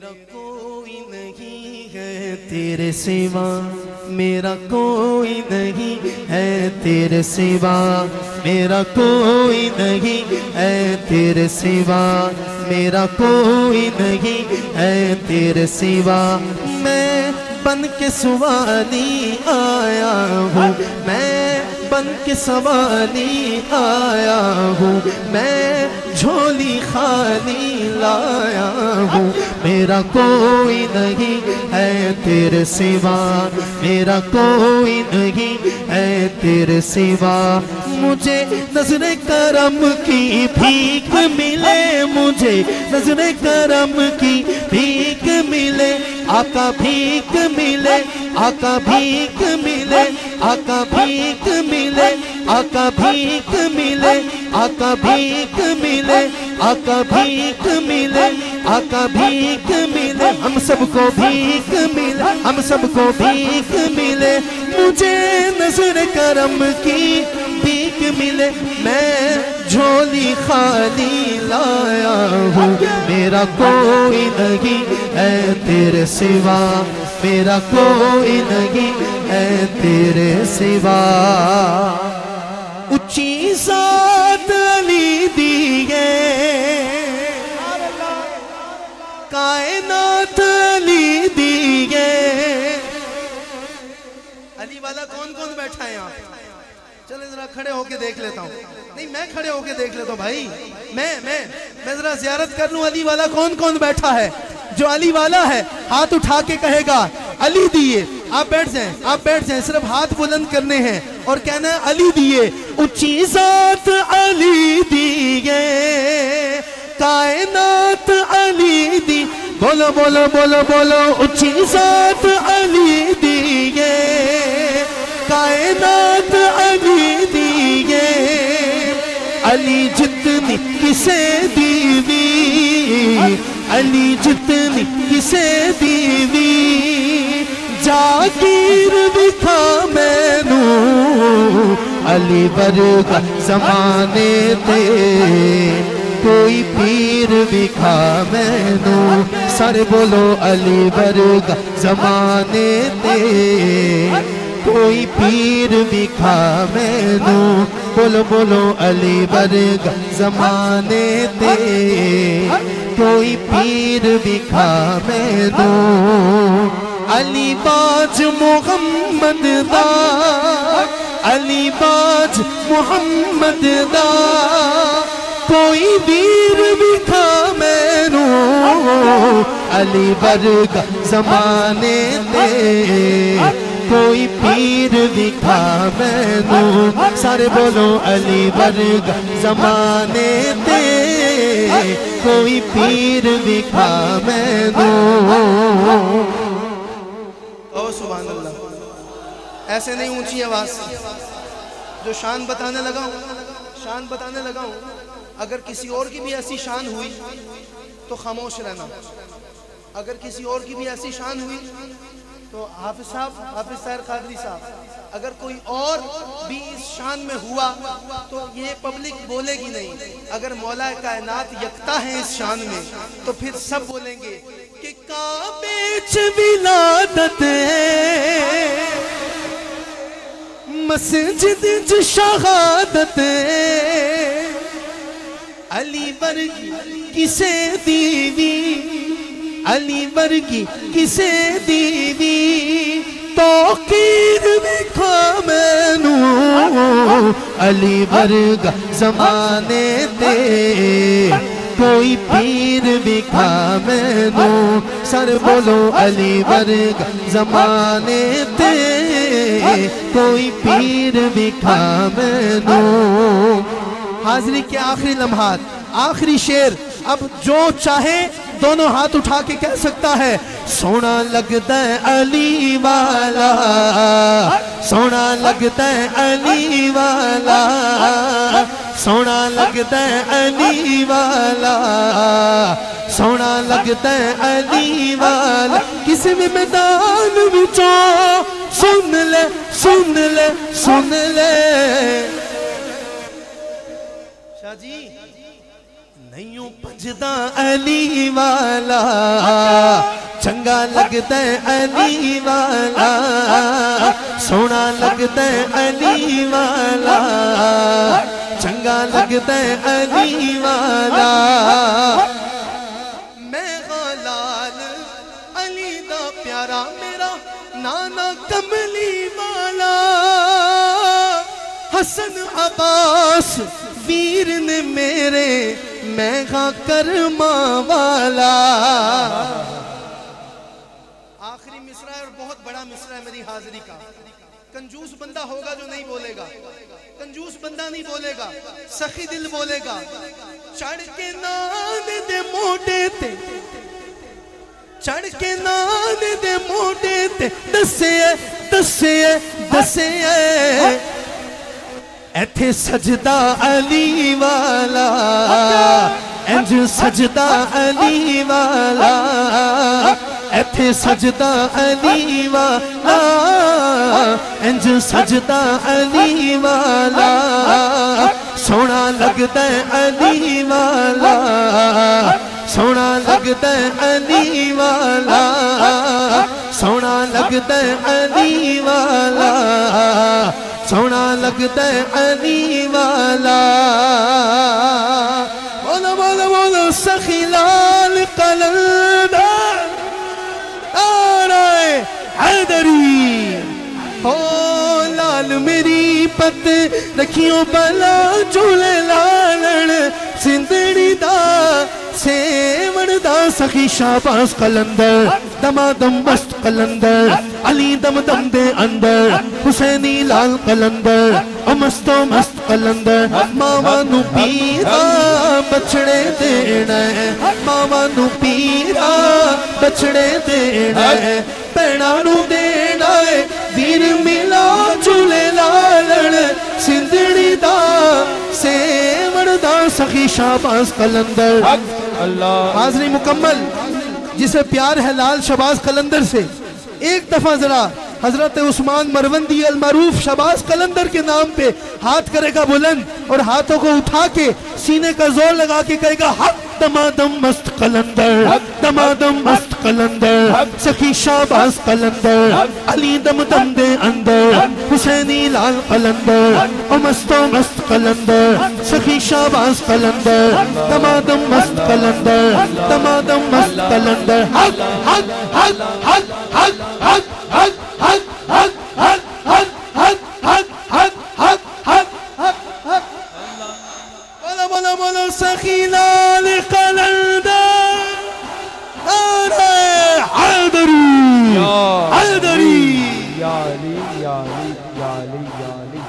میرا کوئی نہیں ہے تیرے سوا، میرا کوئی نہیں ہے تیرے سوا، میرا کوئی نہیں ہے تیرے سوا، میرا کوئی نہیں ہے تیرے سوا۔ میں بن کے سوالی آیا ہوں، میں بن کے سوالی آیا ہوں، میں جھولی خالی لایا ہوں۔ میرا کوئی نہیں ہے تیرے سوا، میرا کوئی نہیں ہے تیرے سوا۔ مجھے نظر کرم کی بھیک ملے، مجھے نظر کرم کی بھیک ملے، آقا بھیک ملے، آقا بھیک ملے، آقا بھیک ملے، آقا بھیک ملے، آقا بھیک ملے، آقا بھیک ملے، آقا بھیک ملے، ہم سب کو بھیک ملے، ہم سب کو بھیک ملے۔ مجھے نظر کرم کی بھیک ملے، میں جھولی خالی لایا ہوں۔ میرا کوئی نہیں ہے تیرے سوا، میرا کوئی نہیں ہے تیرے سوا۔ اچھی ذات علی دیے، کائنات علی دیے۔ علی والا کون کون بیٹھا ہے یہاں؟ چلے ذرا کھڑے ہو کے دیکھ لیتا ہوں، نہیں میں کھڑے ہو کے دیکھ لیتا ہوں بھائی، میں ذرا زیارت کر لوں۔ علی والا کون کون بیٹھا ہے؟ جو علی والا ہے ہاتھ اٹھا کے کہے گا علی دیے۔ آپ بیٹھ جائیں، آپ بیٹھ جائیں، صرف ہاتھ بلند کرنے ہیں اور کہنا ہے علی دیے۔ اونچی ذات علی دیے، کائنات علی دی، بولو بولو بولو بولو، اونچی ذات علی دیے، کائنات علی دیے۔ علی جتنی کسے دیوی، علی جتنی کسے دیوی، جاگیر دکھا مینو علی ورگا زمانے تے، کوئی پیر دکھا مینو، سارے بولو علی ورگا زمانے تے، کوئی پیر دکھا مینو، بولو بولو علی ورگا زمانے تے، کوئی پیر دکھا مینو۔ علی باج محمد دا، علی باج محمد دا، کوئی ویر دکھا مینو علی ورگا زمانے تے، کوئی پیر دکھا مینو، سارے بولو علی ورگا زمانے تے، کوئی پیر دکھا مینو۔ او سبحان اللہ، ایسے نہیں اونچی آواز سے، جو شان بتانے لگا ہوں، شان بتانے لگا ہوں، اگر کسی اور کی بھی ایسی شان ہوئی تو خاموش رہنا، اگر کسی اور کی بھی ایسی شان ہوئی تو حافظ صاحب، حافظ طاہر قادری صاحب، اگر کوئی اور بھی اس شان میں ہوا تو یہ پبلک بولے گی نہیں۔ اگر مولا کائنات یکتا ہے اس شان میں تو پھر سب بولیں گے کہ کعبے چ ولادت ہے، مسجد چ شہادت ہے، علی ورگی کسے دیوی، علی ورگی کسے دیوی، توقیر دکھا مینو علی ورگا زمانے تے، کوئی پیر دکھا مینو، سر بولو علی ورگا زمانے تے، کوئی پیر دکھا مینو۔ حاضری کے آخری لمحات، آخری شعر، اب جو چاہے دونوں ہاتھ اٹھا کے کہہ سکتا ہے۔ سونا لگتا ہے علی والا، سونا لگتا ہے علی والا، سونا لگتا ہے علی والا، سونا لگتا ہے علی والا، کسی بھی میدان وچوں سن لے سن لے سن لے۔ شاہ جی نہیں پتہ سجدہ علی والا چنگا لگتا ہے علی والا سونا لگتا ہے علی والا چنگا لگتا ہے علی والا میں غلال علی دا پیارا میرا نانا کملی والا حسن عباس ویر نے میرے میں گا کرما والا آخری مصرع ہے اور بہت بڑا مصرع ہے میری حاضری کا کنجوس بندہ ہوگا جو نہیں بولے گا کنجوس بندہ نہیں بولے گا سخی دل بولے گا چڑھ کے نان دے موٹے تے چڑھ کے نان دے موٹے تے دسے دسے دسے ایتھے سجدہ علی والا انج سجدہ علی والا ایتھے سجدہ علی والا انج سجدہ علی والا سونا لگتا ہے علی والا سونا لگتا ہے علی والا سونا لگتا ہے علی والا سونا لگتا ہے علی والا بولا بولا بولا سخی لال قلندر آرائے حیدری ہو لال میری پت رکھیوں بلا جھولے لالن سندڑی دا سیوڑ دا سخی شاباز قلندر دما دم مست قلندر علی دم دم دے اندر حسینی لال قلندر مست و مست قلندر ماما نو پیرا بچڑے دینا ہے ماما نو پیرا بچڑے دینا ہے پیڑا نو دینا ہے ویر ملا جھولے لالن سندڑی دا سیوڑ دا سخی شاباز قلندر حاضری مکمل جسے پیار ہے لال شہباز قلندر سے ایک دفعہ ذرا حضرت عثمان مروندی المعروف شہباز قلندر کے نام پہ ہاتھ کرے گا بلند اور ہاتھوں کو اٹھا کے سینے کا زور لگا کے کہے گا حق دمادم مست قلندر دمادم مست قلندر سخی شہباز قلندر علی دم دم دے اندر حسینی لال قلندر مست و مست قلندر سخی شہباز قلندر دمادم مست قلندر دمادم مست قلندر حق حق حق حق حق حق حق حق حق حق حق حق حق حق حق بولا بولا بولا سخی لال قلندر آرائے حیدری حیدری یا علی یا علی یا علی یا علی